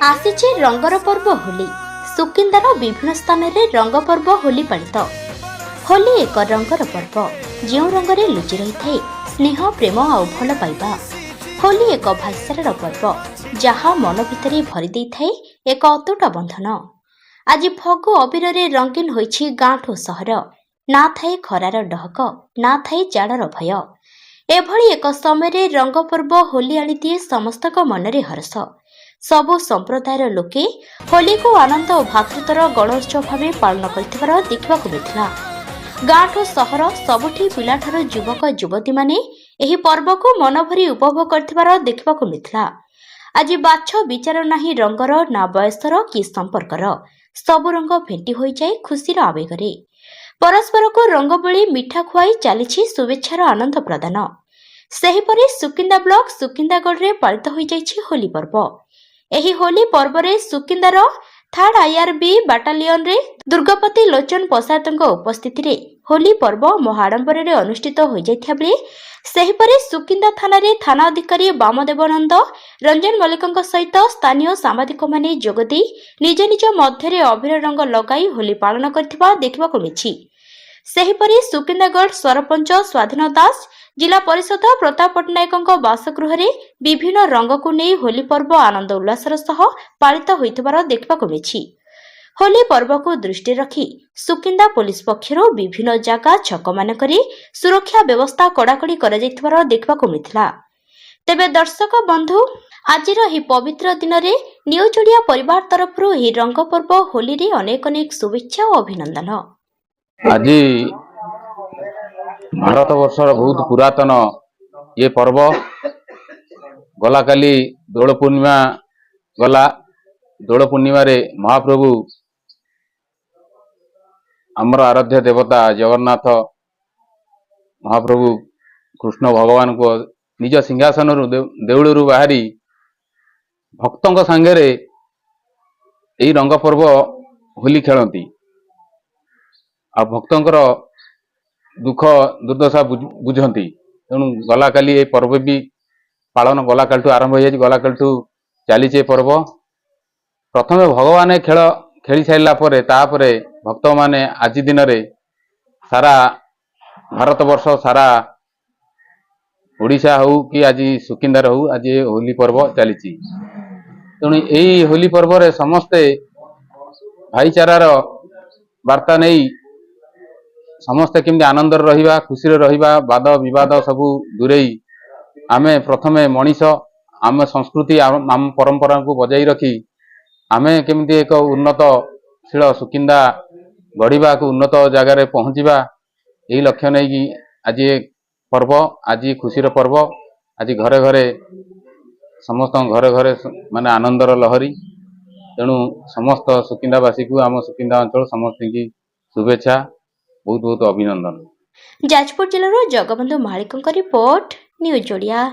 आसीचे रंगर पर्व होली। सुकिंदार विभिन्न स्थान में रंग पर्व होली पालित। होली एक रंगर पर्व जो रंगरे लुचि रही थाए स्नेह प्रेम आउ भल पाइबा। होली एक भाईचारार पर्व जहाँ मन भितर भरी दे थाए एक अतुट बंधन। आज फगु अबीर रंगीन होइछि गाँठू सहर। ना थाए खरार डहक ना थाए जाड़र भय। एभली एक समय रंग पर्व होली आनिदिए समस्त मनरे हर्ष। सबु संप्रदायर लोके होली को आनंद और भातृत्वर गणोत्सव भाव पालन कर देखा मिलता। गाँठू सहर सबुठी पिलाठार युवक युवती माने एही पर्व को मन भरी उपभोग कर देखा मिलता। आज बाछ विचार नाही रंगर ना बयसर कि संपर्कर सबु रंग भेटी हो जाए खुशीर आवेगरे। परस्पर को रंग बोली मिठा खुआई चली शुभेच्छार आनंद प्रदान। सेहीपरि सुकिंदा ब्लॉक सुकिंदागढ़ रे पालित हो जाइछि होली पर्व। एही होली पर्व रे सुकिंदार 3rd IRB बाटालियन रे दुर्गापति लोचन प्रसाद उपस्थिति रे होली पर्व महाडंबर रे अनुष्ठित हो जाइथिया बेले सेहीपरि सुकिंदा थाना रे थाना अधिकारी वामदेवानंद रंजन मल्लिक सहित स्थानीय सांबादिक माने जोगदी निज निज मध्य अबीर रंग लगाई होली पालन करथिबा देखिबाकु मिछि। सेहीपरि सुकिंदागढ़ सरपंच स्वाधीन दास जिला परिषद प्रताप पट्टनायक बासगृह विभिन्न रंग को नहीं होली पर्व आनंद उल्लासर सह पालित होइथिबार देखिबाकु मिछि। होली पर्व को दृष्टि रखी सुकिंदा पुलिस पक्षर विभिन्न जगह छक मानकरी सुरक्षा व्यवस्था कड़ाकड़ी कर जाइथिबार देखिबाकु मिथिला। तेबे दर्शक बंधु आजिर ही पवित्र दिन में न्यूज ओडिया परिवार तरफ ही रंग पर्व होली रे अनेक अनेक शुभेच्छा और अभिनंदन। आज भारत वर्षर बहुत पुरातन ये पर्व गला काली दोल पूर्णिमा गला। दोल पूर्णिमा रे महाप्रभु आमर आराध्य देवता जगन्नाथ महाप्रभु कृष्ण भगवान को निज सिंहासन देउलू बाहरी भक्तों सांगे यही रंग पर्व होली खेलती। आ भक्तंकर दुख दुर्दशा बुझंती। तेणु गला काली ये पर्व भी पालन गला कालठू आरंभ हो जाए। गला कालठू चली पर्व प्रथम भगवान खेल खेली सारा तापरे भक्त माने आज दिन रे सारा भारत वर्ष सारा ओडिशा हो कि आज सुकिंदार हो आज होली पर्व चली। तेणु यही होली पर्व रे समस्ते भाईचारार वार्ता नहीं समस्ते केमती आनंद रहिबा खुशी रहिबा वाद विवाद सबू दूरेई आमे प्रथमे मनीष आम संस्कृति आम परंपरा को बजाई रखी आमे केमती एक उन्नतशील सुकिंदा गढ़ा को उन्नत जगार पहुँचवा यही लक्ष्य नहीं कि आज पर्व आज खुशीर पर्व आज घरे घरे समस्त घरे घरे माने आनंदर लहरी। तेणु समस्त सुकिंदावासी को आम सुकिंदा अंचल समस्त की शुभेच्छा बहुत बहुत अभिनंदन। जाजपुर जिलार जगबंधु महालिक रिपोर्ट न्यूज ओडिया।